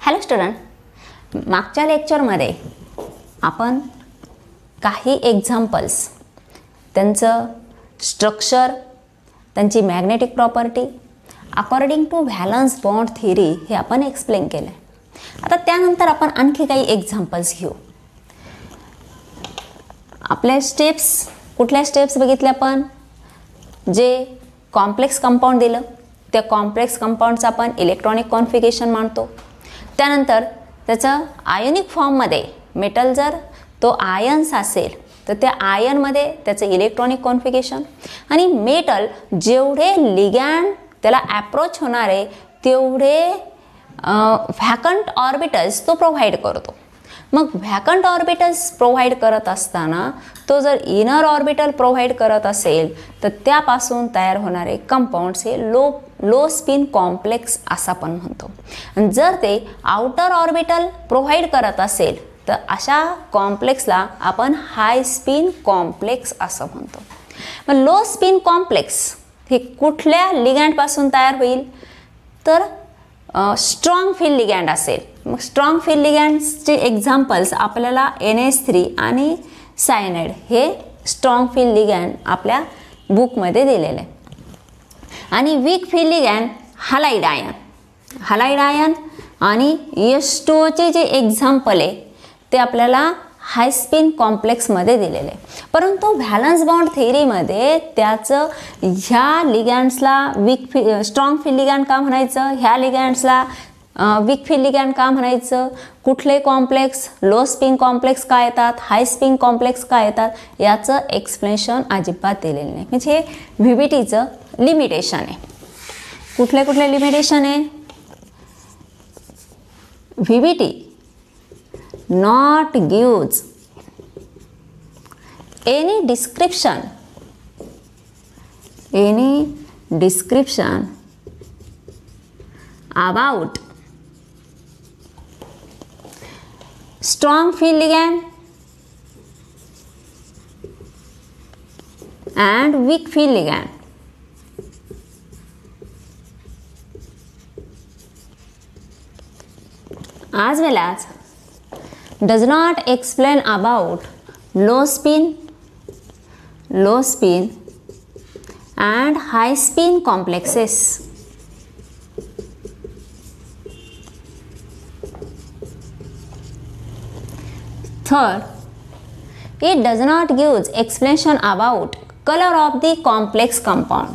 Hello student, मागच्या लेक्चरमध्ये आपण काही एक्झाम्पल्स, त्यांचं स्ट्रक्चर, त्यांची magnetic property according to valence bond theory हे आपण एक्सप्लेन केलं. आता त्यानंतर आपण आणखी काही एक्झाम्पल्स घेऊ. आपल्या स्टेप्स, कुठल्या स्टेप्स बघितल्या आपण? जे कॉम्प्लेक्स कंपाऊंड दिलं त्या कॉम्प्लेक्स कंपाऊंडचं आपण इलेक्ट्रॉनिक कॉन्फिगरेशन मानतो. त्यानंतर त्याचं आयोनिक फॉर्ममध्ये मेटल जर तो आयन्स असेल तर त्या आयनमध्ये त्याचं इलेक्ट्रॉनिक कॉन्फिगरेशन, आणि मेटल जेवढे लिगॅंड त्याला ॲप्रोच होणारे तेवढे व्हॅकंट ऑर्बिटल्स तो प्रोव्हाइड करतो. मग व्हॅकंट ऑर्बिटल्स प्रोव्हाइड करत असताना तो जर इनर ऑर्बिटल प्रोव्हाइड करत असेल तर त्यापासून तयार होणारे कंपाऊंड्स हे लो स्पिन कॉम्प्लेक्स असं आपण म्हणतो. आणि जर ते आउटर ऑर्बिटल प्रोव्हाइड करत असेल तर अशा कॉम्प्लेक्सला आपण हाय स्पिन कॉम्प्लेक्स असं म्हणतो. मग लो स्पिन कॉम्प्लेक्स हे कुठल्या लिगॅंडपासून तयार होईल? तर स्ट्रॉंग फील्ड लिगॅंड असेल. मग स्ट्रॉंग फील्ड लिगॅंड्सचे एक्झाम्पल्स आपल्याला NH3 आणि सायनाइड हे स्ट्रॉंग फील्ड लिगॅंड आपल्या बुकमध्ये दिलेले. आणि weak field ligand halide ion आणि H2O जे एक्झाम्पल आहे ते आपल्याला हाय स्पिन कॉम्प्लेक्समध्ये दिलेले. परंतु व्हॅलन्स बॉन्ड थिअरीमध्ये त्याचं ह्या लिगॅंड्सला स्ट्रॉंग फील्ड लिगॅंड का म्हणायचं, ह्या लिगॅंड्सला वीक फील्ड लिगॅंड का म्हणायचं, कुठले कॉम्प्लेक्स लो स्पिन कॉम्प्लेक्स का येतात, हाय स्पिन कॉम्प्लेक्स का येतात, याचं एक्सप्लेनेशन अजिबात दिलेलं नाही. म्हणजे VBTचं लिमिटेशन आहे. कुठले कुठले लिमिटेशन आहे? VBT not gives any description about strong field ligand and weak field ligand. As well as does not explain about low spin and high spin complexes. Third, it does not give explanation about color of the complex compound.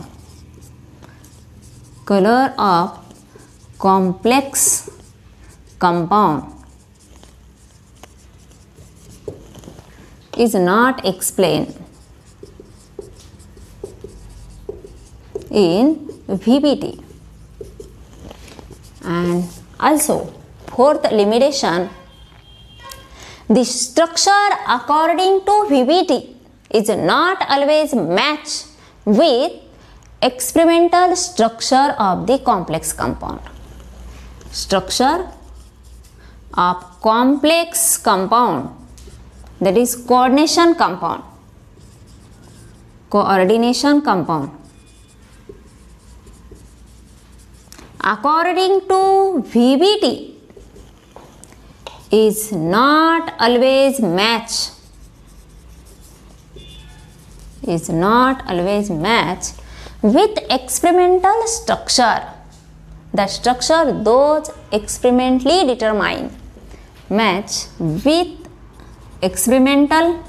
Color of complex compound is not explained in VBT. And also fourth limitation, the structure according to VBT is not always match with experimental structure of the complex compound. Structure of complex compound, that is coordination compound, according to VBT is not always match with experimental structure. The structure those experimentally determined match with experimental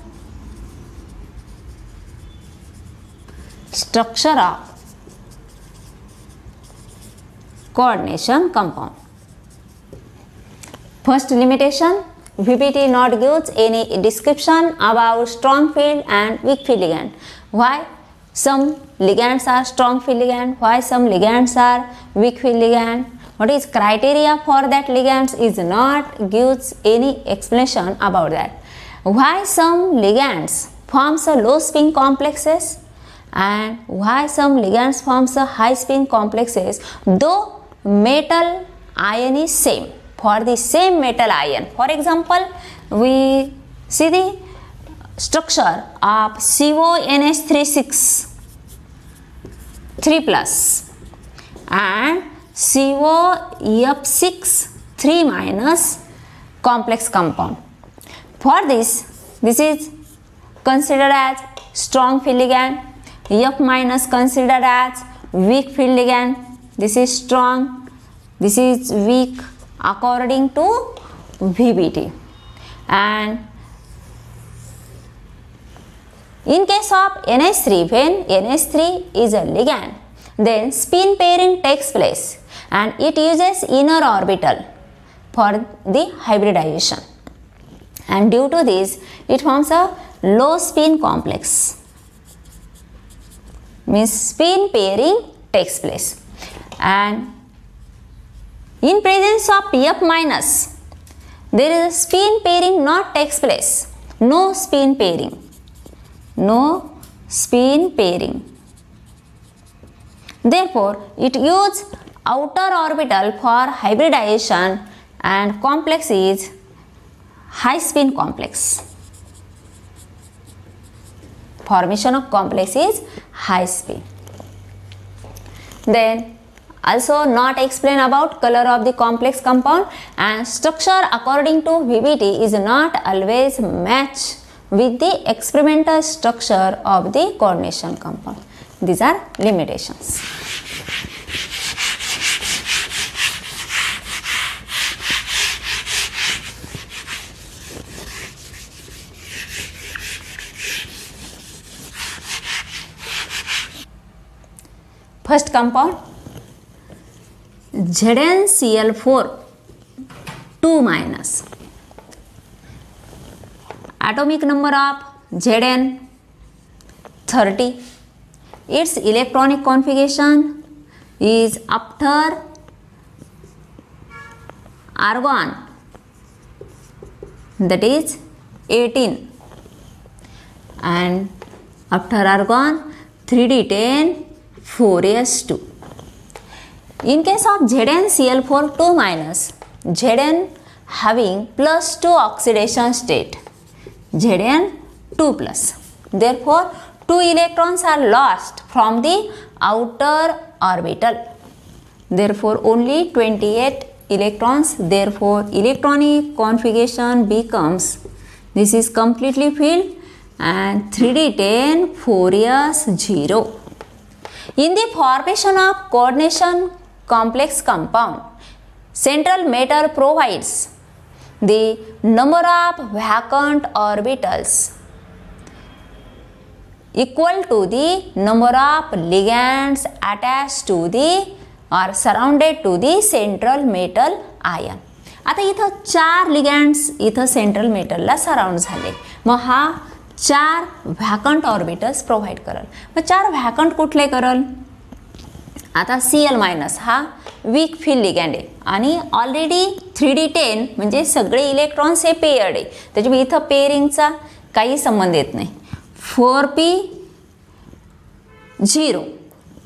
structure of coordination compound. First limitation, VBT not gives any description about strong field and weak field ligand. Why some ligands are strong field ligand, why some ligands are weak field ligand, what is criteria for that ligands is not gives any explanation about that. Why some ligands forms a low spin complexes and why some ligands forms a high spin complexes though metal ion is same. For the same metal ion, for example, we see the structure of CONH3 3+ and COF6 3- complex compound. For this is considered as strong field ligand, F- considered as weak field ligand. This is strong, this is weak according to VBT. And in case of NH3, when NH3 is a ligand, then spin pairing takes place and it uses inner orbital for the hybridization, and due to this it forms a low spin complex, means spin pairing takes place. And in presence of F-, there is a spin pairing not takes place, no spin pairing, no spin pairing. Therefore it uses outer orbital for hybridization and complex is high spin complex. Formation of complex is high spin. Then also not explain about color of the complex compound, and structure according to VBT is not always match with the experimental structure of the coordination compound. These are limitations. First compound ZnCl4 2-. Atomic number of Zn 30. Its electronic configuration is after argon, that is 18, and after argon 3d10 4s2. In case of ZnCl4 2-, Zn having +2 oxidation state, Zn 2+. Therefore 2 electrons are lost from the outer orbital. Therefore only 28 electrons. Therefore electronic configuration becomes, this is completely filled, and 3d10 4s0. In the formation of coordination complex compound, central matter provides the number of vacant orbitals equal to the number of ligands attached to the or surrounded to the central metal ion. आता इथं 4 लिगँड्स इथं central मेटलला surround झाले, मग हा 4 vacant orbitals provide करल. मग 4 vacant कुठले करल? आता Cl- हा वीक फील्ड लिगँड आहे आणि ऑलरेडी 3d10 म्हणजे सगळे इलेक्ट्रॉन्स हे पेयर्ड आहे, त्याच्यामुळे इथं पेअरिंगचा काही संबंध येत नाही. 4p0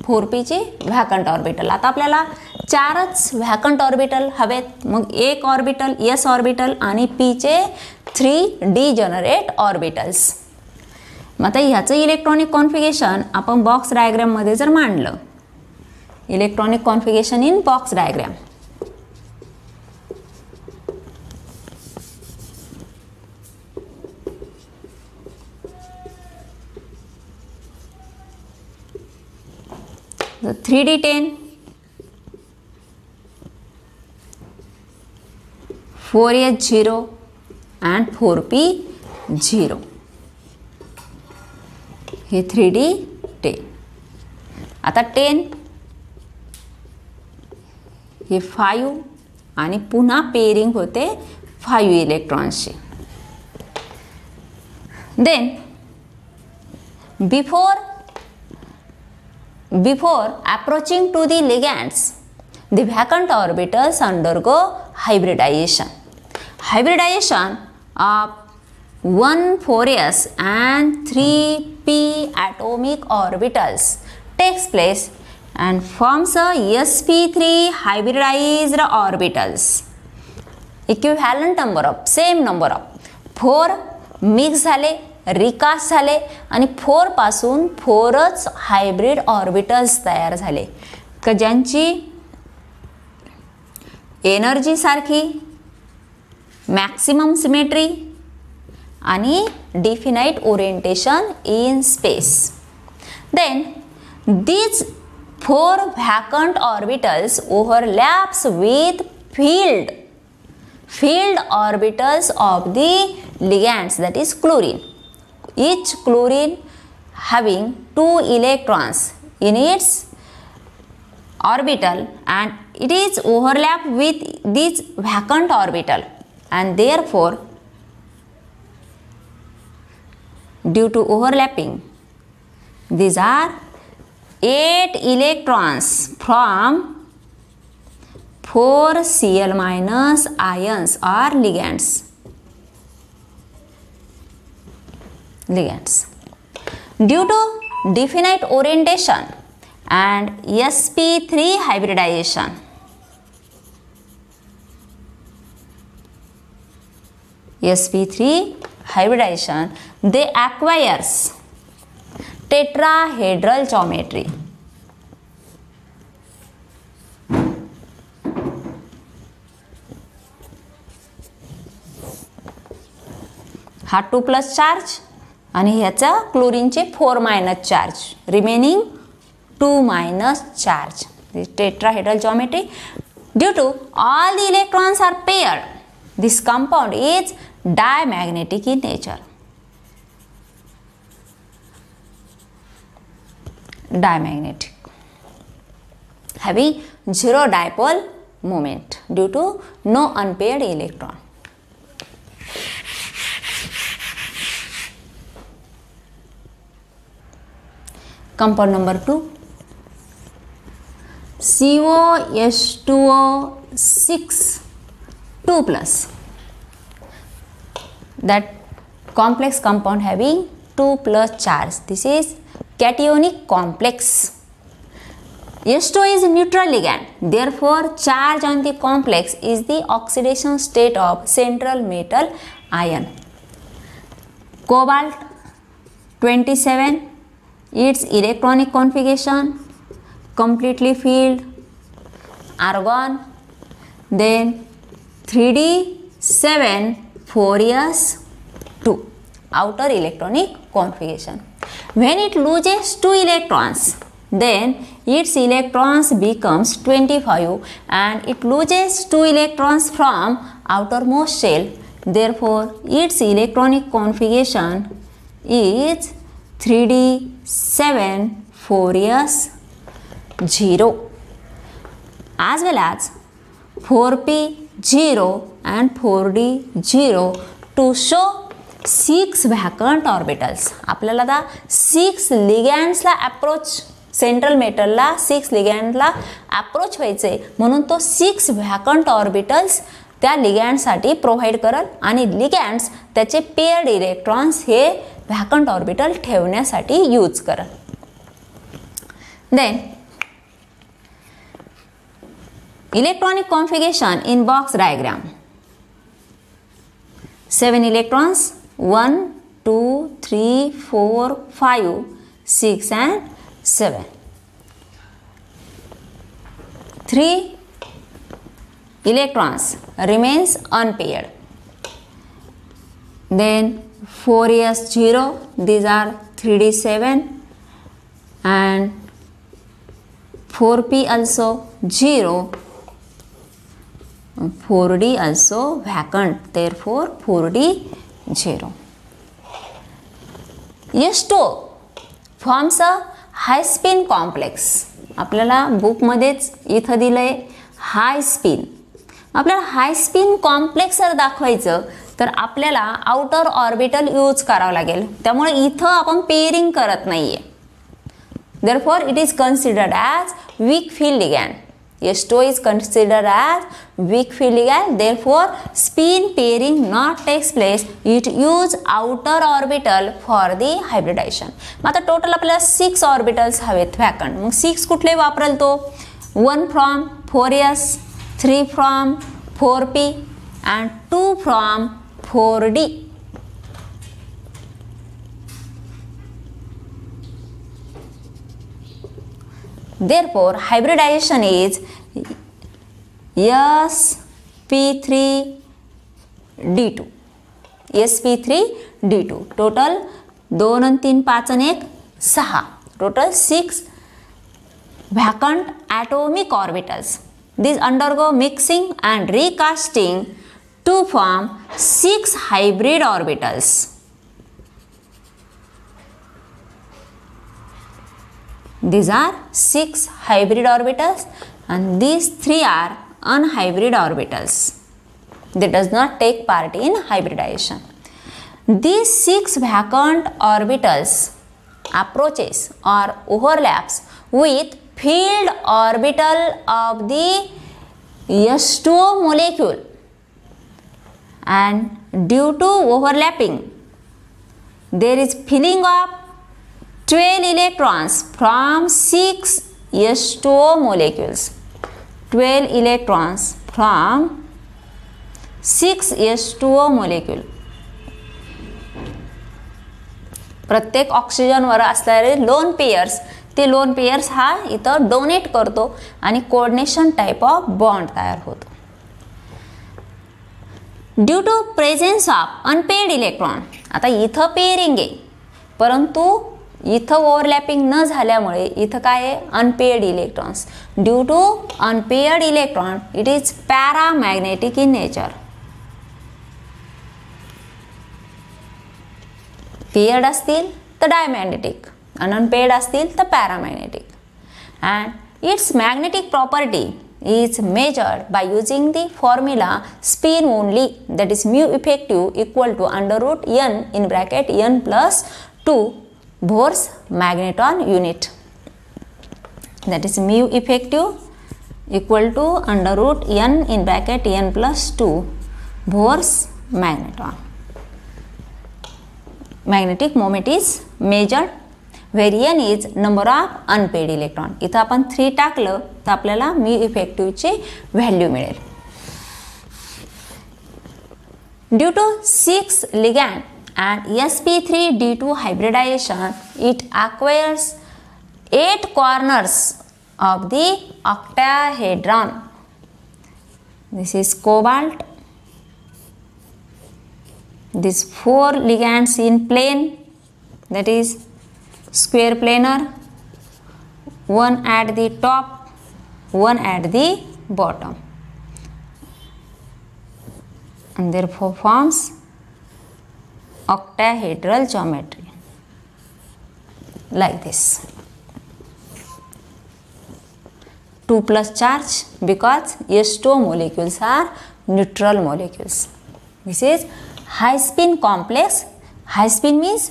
4p चे व्हॅकंट ऑर्बिटल. आता आपल्याला 4च व्हॅकंट ऑर्बिटल हवेत, मग एक ऑर्बिटल s ऑर्बिटल आणि p चे 3 डिजनरेट ऑर्बिटल्स. मग आता ह्याचं इलेक्ट्रॉनिक कॉन्फिगरेशन आपण बॉक्स डायग्राम मध्ये जर मांडलं, electronic configuration in box diagram. The 3d10 4s0 and 4p0 हे 3d10. आता 10 हे 5 आणि पुन्हा पेअरिंग होते 5 इलेक्ट्रॉन्सची. Then before approaching to the ligands, the vacant orbitals undergo hybridization. Hybridization of 1,4s and 3p atomic orbitals takes place and forms a sp3 hybridized orbitals. Equivalent number of, same number of 4 mix झाले, recast झाले आणि 4 पासून 4च hybrid orbitals तयार झाले, ज्यांची energy सारखी, maximum symmetry आणि definite orientation in space. Then these 4 vacant orbitals overlaps with field orbitals of the ligands, that is chlorine. Each chlorine having 2 electrons in its orbital and it is overlap with this vacant orbital, and therefore due to overlapping these are 8 electrons from 4 Cl- ions are ligands. Due to definite orientation and sp3 hybridization, they acquires tetrahedral geometry. हा 2+ charge आणि ह्याचा क्लोरीनचे 4- charge, remaining 2- charge. Tetrahedral geometry. Due to all the electrons are paired, this compound is diamagnetic in nature. Diamagnetic, having 0 dipole moment due to no unpaired electron. Compound number 2, COH2O6 2+. That complex compound having 2+ charge. This is cationic complex. H2O is neutral ligand, therefore charge on the complex is the oxidation state of central metal ion. Cobalt 27, its electronic configuration completely filled. Argon, then 3d7 4s2, outer electronic configuration. When it loses 2 electrons, then its electrons becomes 25 and it loses 2 electrons from outermost shell. Therefore, its electronic configuration is 3d7 4s0 as well as 4p0 and 4d0 to show 6 vacant orbitals. आपल्याला आता 6 लिगॅन्ड्सला approach, central मेटलला 6 लिगॅन्डला approach व्हायचे म्हणून तो 6 vacant orbitals त्या लिगॅन्डसाठी provide करल आणि ligands त्याचे paired electrons हे व्हॅकंट ऑर्बिटल ठेवण्यासाठी यूज करल. Then electronic configuration in box diagram. 7 electrons 1 2 3 4 5 6 and 7. 3 electrons remains unpaired. Then 4s0, these are 3d7 and 4p also 0, 4d also vacant, therefore 4d 0. H2O forms a high spin complex. आपल्याला बुकमध्येच इथं दिलंय हाय spin. आपल्याला हाय spin complex जर दाखवायचं तर आपल्याला outer orbital use करावं लागेल. त्यामुळे इथं आपण पेअरिंग करत नाहीये. Therefore, it is considered as weak field ligand. H2O is considered as weak field ligand. Therefore, spin pairing not takes place. It use outer orbital for the hybridization. मग आता total आपल्याला 6 orbitals हवेत vacant. मग 6 कुठले वापरेल तो? 1 from 4s, 3 from 4p and 2 from 4d. Therefore, hybridization is sp3d2 sp3d2 total 2 आणि 3 5 आणि 1 6 total 6 vacant atomic orbitals. These undergo mixing and recasting to form 6 hybrid orbitals. These are 6 hybrid orbitals and these 3 are unhybrid orbitals. They does not take part in hybridization. These 6 vacant orbitals approaches or overlaps with field orbital of the H2O molecule, and due to overlapping there is filling of 12 electrons from 6 H2O molecules. 12 electrons from 6 H2O molecule. प्रत्येक ऑक्सिजनवर असणारे lone pairs, ते lone pairs हा इथं donate करतो आणि coordination type of bond तयार होतो. Due to presence of unpaired electron, आता इथं पेअरिंग आहे परंतु इथं ओव्हरलॅपिंग न झाल्यामुळे इथं काय आहे unpaired electrons. Due to unpaired electron it is paramagnetic in nature. Paired असतील तर डायमॅग्नेटिक आणि अनपेड असतील तर paramagnetic. And its magnetic property is measured by using the formula spin only, that is mu effective equal to under root n in bracket n plus 2 Bohr's magneton unit. That is mu effective equal to under root n in bracket n plus 2 Bohr's magneton. Magnetic moment is measured where n is number of unpaid electron. इथं आपण 3 टाकलं तर आपल्याला mu effective ची value मिळेल. Due to 6 ligand and sp3d2 hybridization, it acquires 8 corners of the octahedron. This is cobalt. These 4 ligands in plane, that is square planar, one at the top, one at the bottom, and therefore forms octahedral geometry like this. 2 plus charge because H2O molecules are neutral molecules. This is high spin complex. High spin means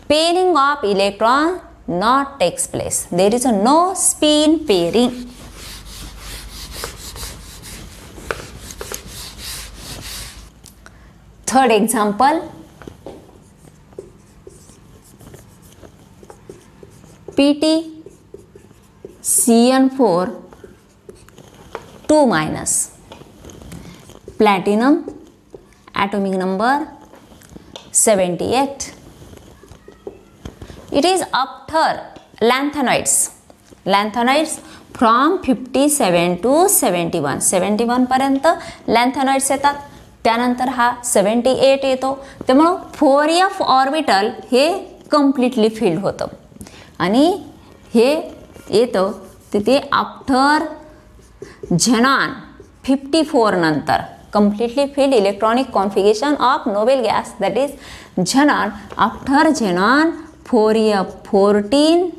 pairing of electron not takes place. There is no spin pairing. Third example, PtCN4 2 minus, platinum, atomic number 78. It is after lanthanoids. Lanthanoids from 57 to 71. 71 पर्यंत लॅन्थेनॉइड्स येतात, त्यानंतर हा 78 येतो. त्यामुळे 4f orbital हे completely filled होतं आणि हे येतं तिथे आफ्टर झेनॉन 54 नंतर completely filled electronic configuration of noble gas, that is xenon. After xenon 4f14,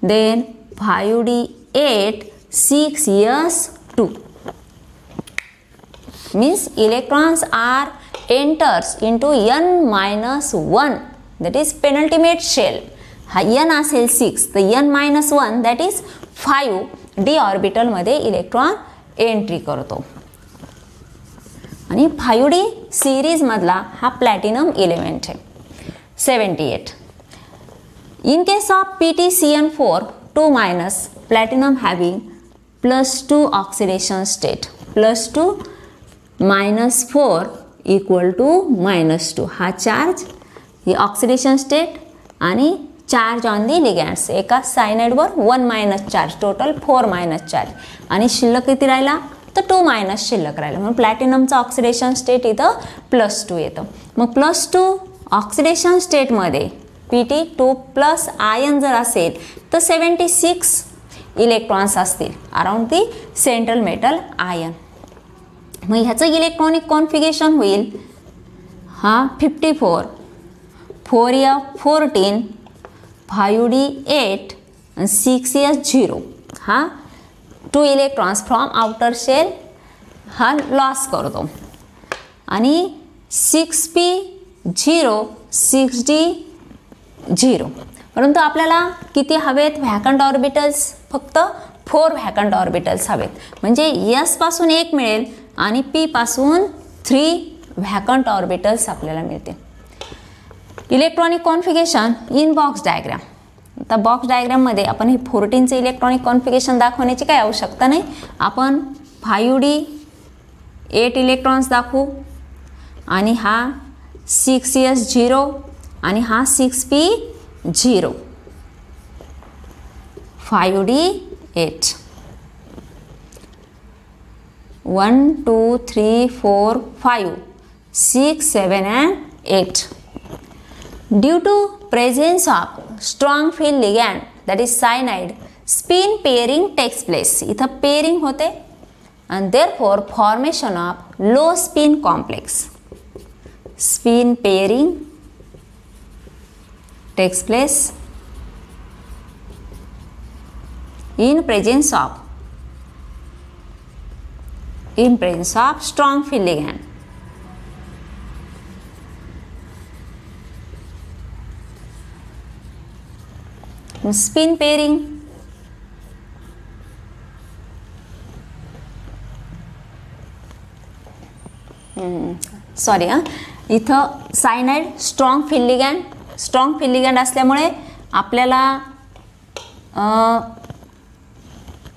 then 5d8, 6s2. Means electrons are enters into n minus 1, that is penultimate shell. हा n असेल 6 तर n minus 1 that is 5 d orbital मध्ये electron entry करतो आणि 5d series मधला हा platinum element आहे 78. In case of PtCN4 2 minus, platinum having +2 oxidation state, +2 -4 equal to -2. हा चार्ज ही ऑक्सिडेशन स्टेट आणि चार्ज ऑन दी लिगॅन्ड्स. एका सायनाइडवर 1 minus charge, total 4 minus charge आणि शिल्लक किती राहिला तर 2- शिल्लक राहिलं, म्हणून प्लॅटिनमचं ऑक्सिडेशन स्टेट इथं +2 येतं. मग +2 ऑक्सिडेशन स्टेटमध्ये Pt2+ आयन जर असेल तर 76 इलेक्ट्रॉन्स असतील around the central metal ion. मग ह्याचं इलेक्ट्रॉनिक कॉन्फिगरेशन होईल 54 4f14 5d8 and 6s0. 2 electrons from outer shell loss करतो आणि 6p0 6d0. परंतु आपल्याला किती हवेत व्हॅकंट ऑर्बिटल्स? फक्त 4 व्हॅकंट ऑर्बिटल्स हवेत, म्हणजे S पासून 1 मिळेल आणि P पासून 3 व्हॅकंट ऑर्बिटल्स आपल्याला मिळते. Electronic configuration in box diagram. आता बॉक्स डायग्राममध्ये आपण हे 14चे इलेक्ट्रॉनिक कॉन्फिगरेशन दाखवण्याची काही आवश्यकता नाही. आपण 5d8 इलेक्ट्रॉन्स दाखवू आणि हा 6s0 आणि हा 6p0. 5d8 1 2 3 4 5 6 7 and 8. Due to presence of strong field ligand that is cyanide, spin pairing takes place. इथं pairing होते and therefore formation of low spin complex. Spin pairing takes place in presence of strong field ligand. Spin pairing sorry इथं cyanide strong field ligand असल्यामुळे आपल्याला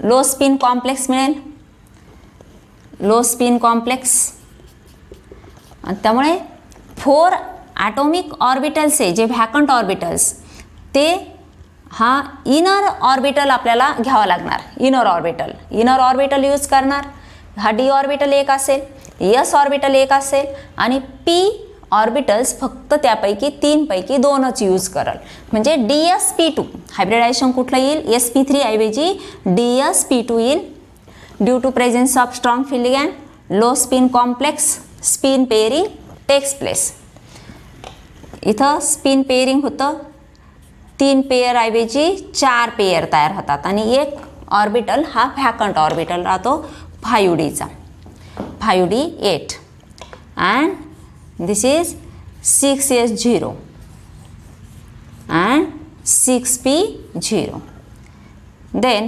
लो spin complex मिळेल. लो spin complex आणि त्यामुळे 4 atomic orbitals आहे जे vacant orbitals ते हा inner orbital आपल्याला घ्यावा लागणार. इनर ऑर्बिटल यूज करणार. हा d ऑर्बिटल 1 असेल, s ऑर्बिटल 1 असेल आणि p ऑर्बिटल्स फक्त त्यापैकी 3 पैकी 2च यूज कराल. म्हणजे dsp2 हायब्रिडायझेशन कुठलं येईल? sp3 ऐवजी dsp2 येईल. Due to presence of strong field ligand, low spin complex, spin pairing takes place. इथं स्पिन पेअरिंग होतं. 3 पेयर ऐवजी 4 पेयर तयार होतात आणि एक ऑर्बिटल हा व्हॅकंट ऑर्बिटल राहतो 5dचा. 5d8 and this is 6s0 and 6p0. Then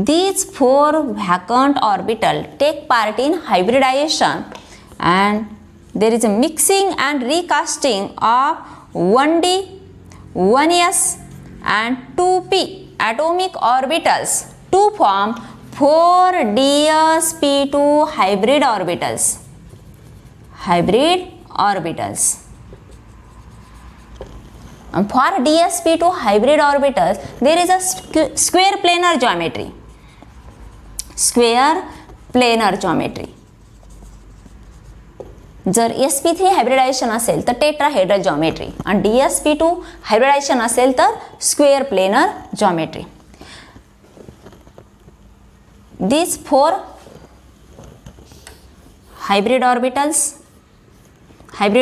these 4 vacant orbital take part in hybridization and there is a mixing and recasting of 1d, 1s and 2p atomic orbitals to form 4 dsp2 hybrid orbitals. And for dsp2 hybrid orbitals there is a square planar geometry. जर sp3 hybridisation असेल तर tetrahedral geometry आणि dsp2 hybridisation असेल तर square planar geometry. These 4 hybrid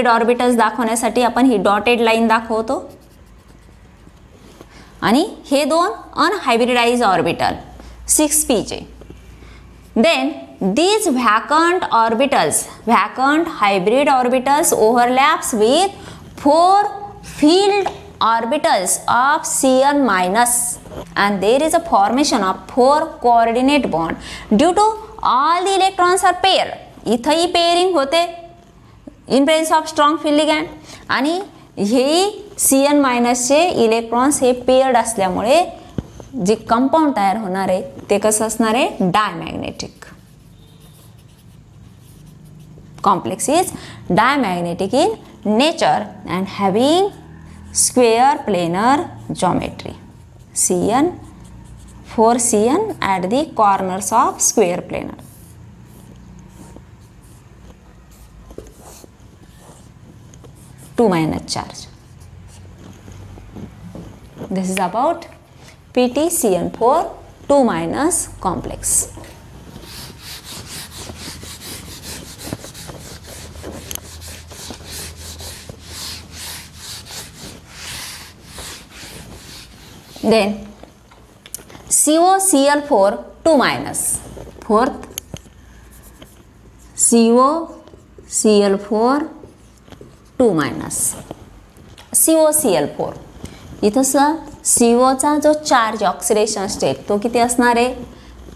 orbitals दाखवण्यासाठी आपण ही dotted line दाखवतो आणि हे 2 अनहायब्रिडाइज ऑर्बिटल 6p चे. Then these vacant hybrid orbitals overlaps with 4 field orbitals of Cn minus and there is a formation of 4 coordinate bond due to all the electrons are paired. इथंही pairing होते in presence of strong field ligand आणि हे Cn मायनसचे electrons हे paired असल्यामुळे जे compound तयार होणार आहे ते कसं असणार आहे? Diamagnetic. Complex is diamagnetic in nature and having square planar geometry. Cn 4Cn at the corners of square planar. Two minus charge. This is about PtCN4 2 minus complex. Then COCl4 2 minus. Fourth, COCl4 2 minus. COCl4 इथंसुद्धा COचा जो charge oxidation state तो किती असणार आहे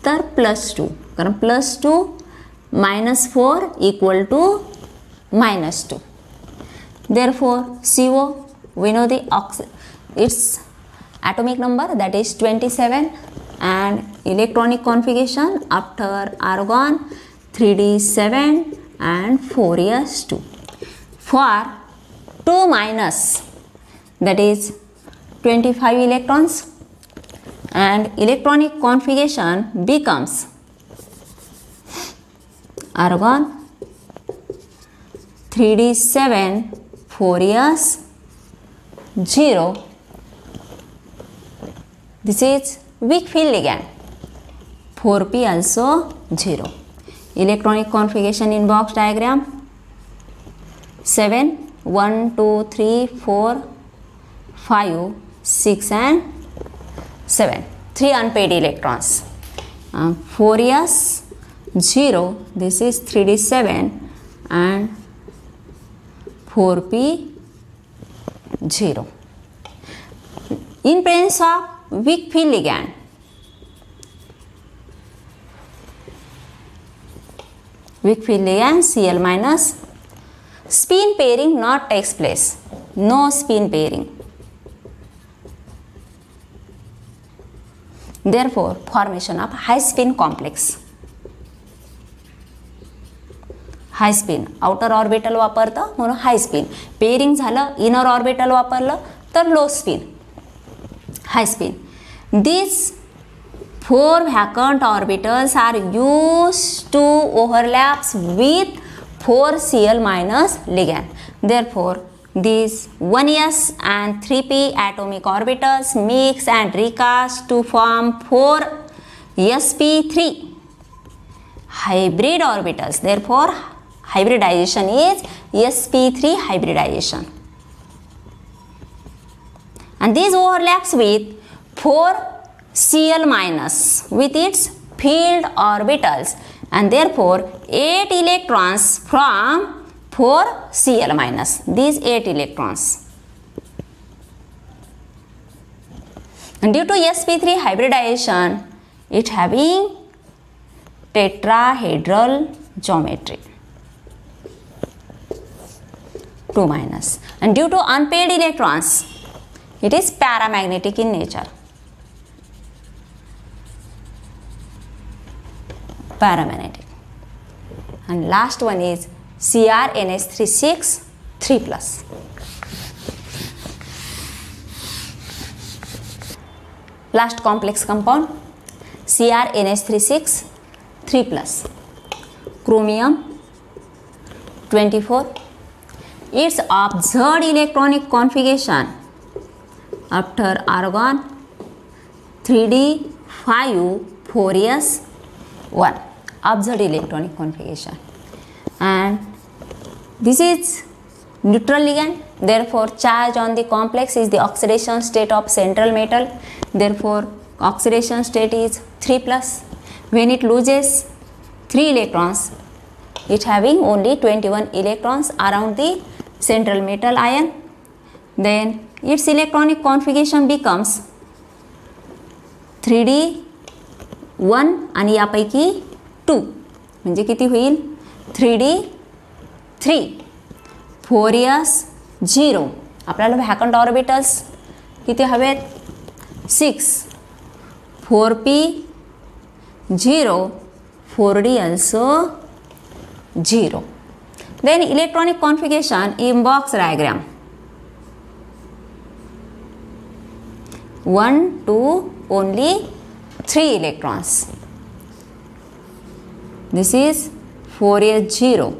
तर +2, कारण +2 -4 equal to -2. Therefore CO, we know the its atomic number, that is 27, and electronic configuration after argon 3d7 and 4s2. For 2 minus, that is 25 electrons, and electronic configuration becomes argon 3d7 4s0. This is weak field ligand. 4p also 0. Electronic configuration in box diagram: 7, 1, 2, 3, 4, 5, 6 and 7. 3 unpaired electrons. 4s 0. This is 3d7 and 4p 0. In presence of weak field ligand, Cl minus, spin pairing not takes place. No spin pairing. Therefore, formation of high spin complex. High spin outer orbital वापरतं म्हणून high spin. Pairing झालं inner orbital वापरलं तर low spin. High spin. These 4 vacant orbitals are used to overlaps with 4Cl minus ligand. Therefore, these 1s and 3p atomic orbitals mix and recast to form 4sp3 hybrid orbitals. Therefore, hybridization is sp3 hybridization. And these overlaps with 4Cl minus with its field orbitals, and therefore 8 electrons from 4Cl minus. These 8 electrons. And due to sp3 hybridization, it having tetrahedral geometry. 2 minus. And due to unpaired electrons, it is paramagnetic in nature. Paramagnetic. And last one is CrNH36 3+. Last complex compound CrNH36 3+. Chromium 24. Its observed electronic configuration after argon 3d5 4s1. Observed electronic configuration, and this is neutral ligand. Therefore, charge on the complex is the oxidation state of central metal. Therefore, oxidation state is 3+. When it loses 3 electrons, it having only 21 electrons around the central metal ion. Then its electronic configuration becomes 3d1 आणि यापैकी 2 म्हणजे किती होईल 3d3 4s0. आपल्याला vacant orbitals किती हवेत 6 4p0 4d also 0. Then electronic configuration in box diagram: 1 2 only 3 electrons. This is 4s0,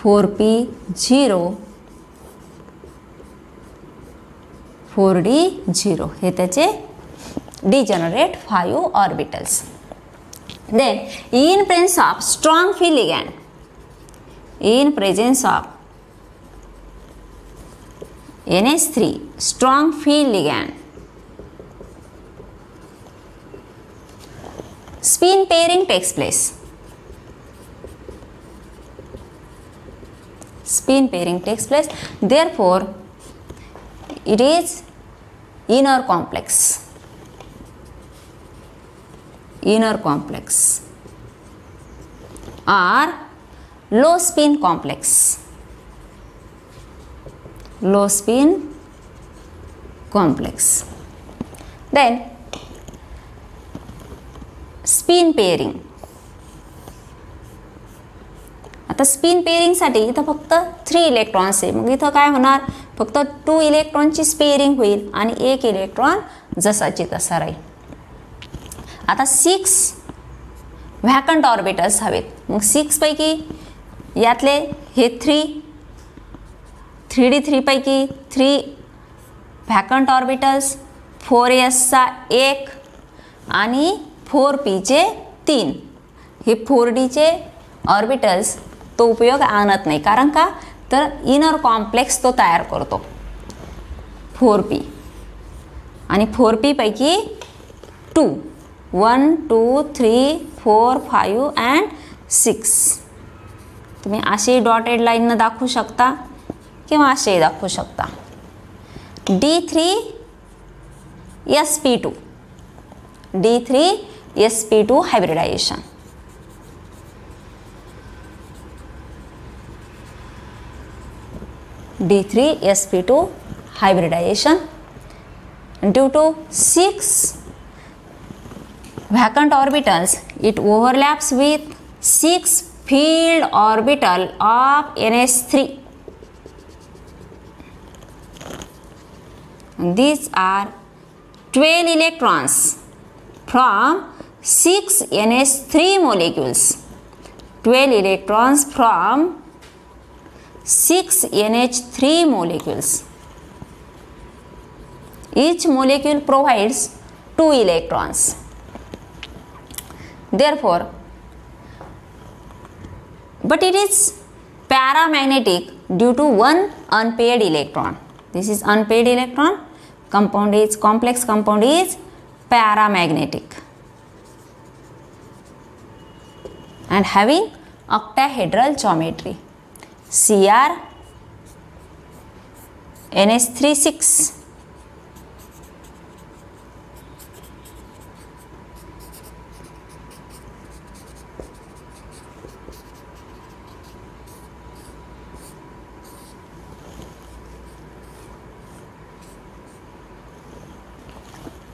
4p0, 4d0 हे त्याचे degenerate 5 orbitals. Then in presence of strong field ligand, in presence of NH3 strong field ligand, spin pairing takes place. Spin pairing takes place. Therefore, it is inner complex. Inner complex or low spin complex. Low spin complex. Then spin pairing. आता spin पेअरिंगसाठी इथं फक्त 3 electrons आहे, मग इथं काय होणार, फक्त 2 इलेक्ट्रॉनची स्पेअरिंग होईल आणि 1 इलेक्ट्रॉन जसाची तसा राहील. आता 6 व्हॅकंट ऑर्बिटल्स हवेत, मग 6 पैकी यातले हे 3d3 पैकी 3 व्हॅकंट ऑर्बिटल्स, 4sचा 1 आणि 4pचे 3. हे 4dचे ऑर्बिटल्स तो उपयोग आणत नाही, कारण का, तर इनर कॉम्प्लेक्स तो तयार करतो 4p आणि 4p पैकी 2, 1 2 3 4 5 and 6. तुम्ही असे डॉटेड लाईननं दाखवू शकता किंवा असे दाखवू शकता. D3sp2, D3sp2 hybridisation. D3sp2 hybridization due to 6 vacant orbitals, it overlaps with 6 field orbital of NH3. These are 12 electrons from 6 NH3 molecules. 12 electrons from 6 NH3 molecules. Each molecule provides 2 electrons. Therefore, but it is paramagnetic due to one unpaired electron. This is unpaired electron. Complex compound is paramagnetic and having octahedral geometry. Cr NH36,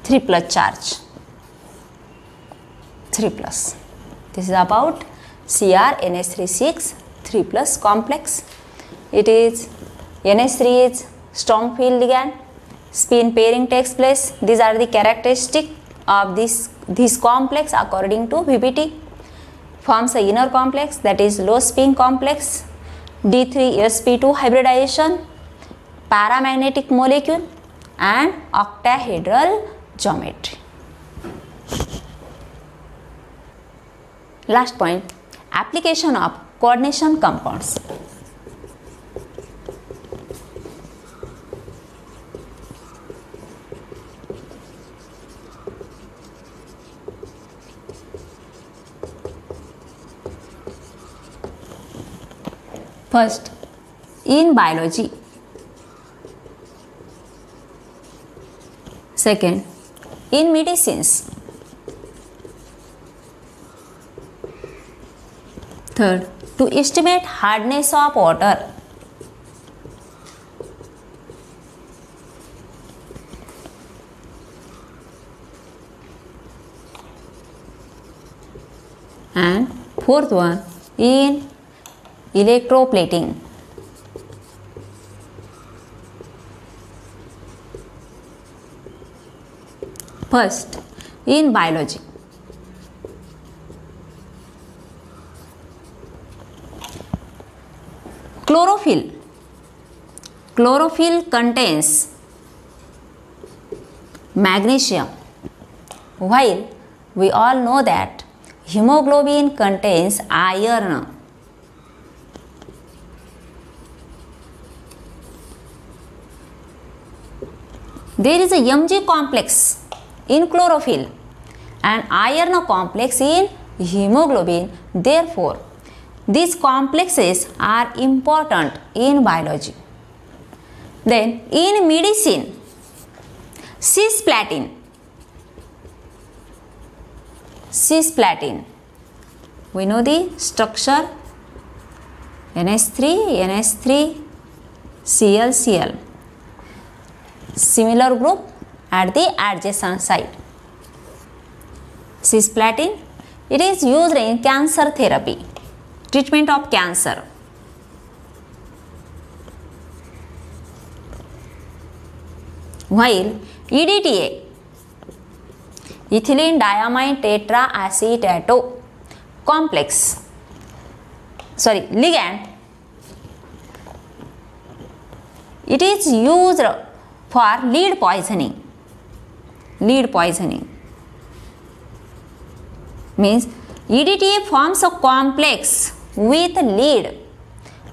three plus charge, 3 plus. This is about Cr NH36 3 plus complex. It is NH3 is strong field ligand. Spin pairing takes place. These are the characteristics of this complex according to VBT. Forms a inner complex, that is low spin complex. D3sp2 hybridization, paramagnetic molecule and octahedral geometry. Last point, application of coordination compounds. First, in biology. Second, in medicines. Third, to estimate hardness of water. And fourth one, in electroplating. First, in biology, chlorophyll. Chlorophyll contains magnesium, while we all know that hemoglobin contains iron. There is a Mg complex in chlorophyll and iron complex in hemoglobin. Therefore, these complexes are important in biology. Then in medicine, cisplatin. Cisplatin. We know the structure NH3, NH3, Cl, Cl. Similar group at the adjacent site. Cisplatin, it is used in cancer therapy, treatment of cancer. While EDTA, ethylene diamine tetraacetato complex, ligand, it is used for lead poisoning. Lead poisoning means EDTA forms a complex with lead,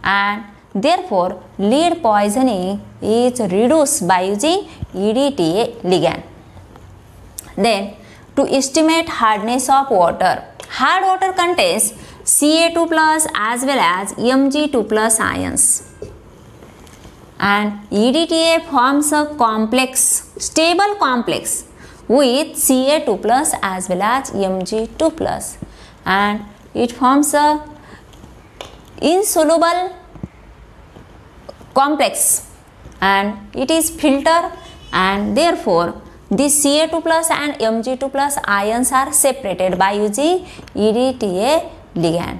and therefore lead poisoning is reduced by using EDTA ligand. Then to estimate hardness of water, hard water contains Ca2 plus as well as Mg2 plus ions, and EDTA forms a complex, stable complex with Ca2 plus as well as Mg2 plus, and it forms a insoluble complex and it is filtered, and therefore these Ca2 plus and Mg2 plus ions are separated by using EDTA ligand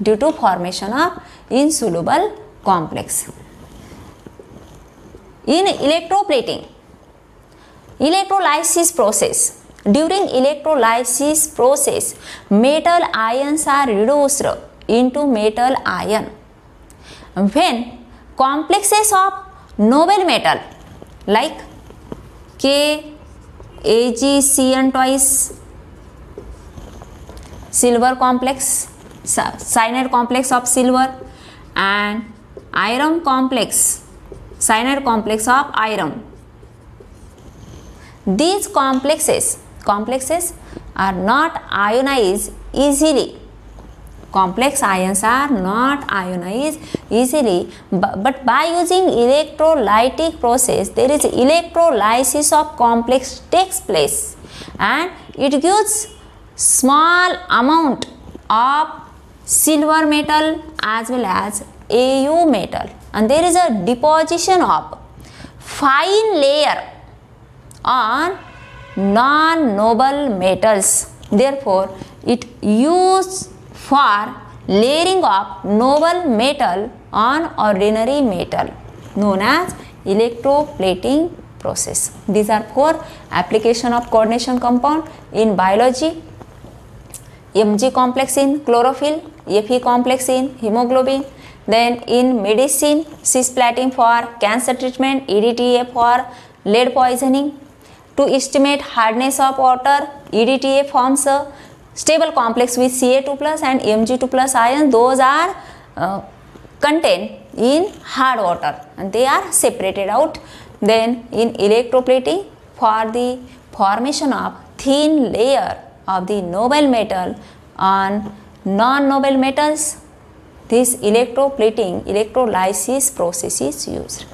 due to formation of insoluble complex. In electroplating, electrolysis process, during electrolysis process, metal ions are reduced into metal ion. When complexes of noble metal like KAgCN twice, silver complex, cyanide complex of silver, and iron complex, cyanide complex of iron. These complexes are not ionized easily. Complex ions are not ionized easily, but by using electrolytic process, there is electrolysis of complex takes place, and it gives small amount of silver metal as well as Au metal, and there is a deposition of fine layer on non-noble metals. Therefore, it used for layering of noble metal on ordinary metal, known as electroplating process. These are 4 application of coordination compound in biology: Mg complex in chlorophyll, Fe complex in hemoglobin. Then in medicine, cisplatin for cancer treatment, EDTA for lead poisoning. To estimate hardness of water, EDTA forms a stable complex with Ca2 plus and Mg2 plus ion. Those are contained in hard water and they are separated out. Then in electroplating, for the formation of thin layer of the noble metal on non-noble metals, this electroplating, electrolysis process is used.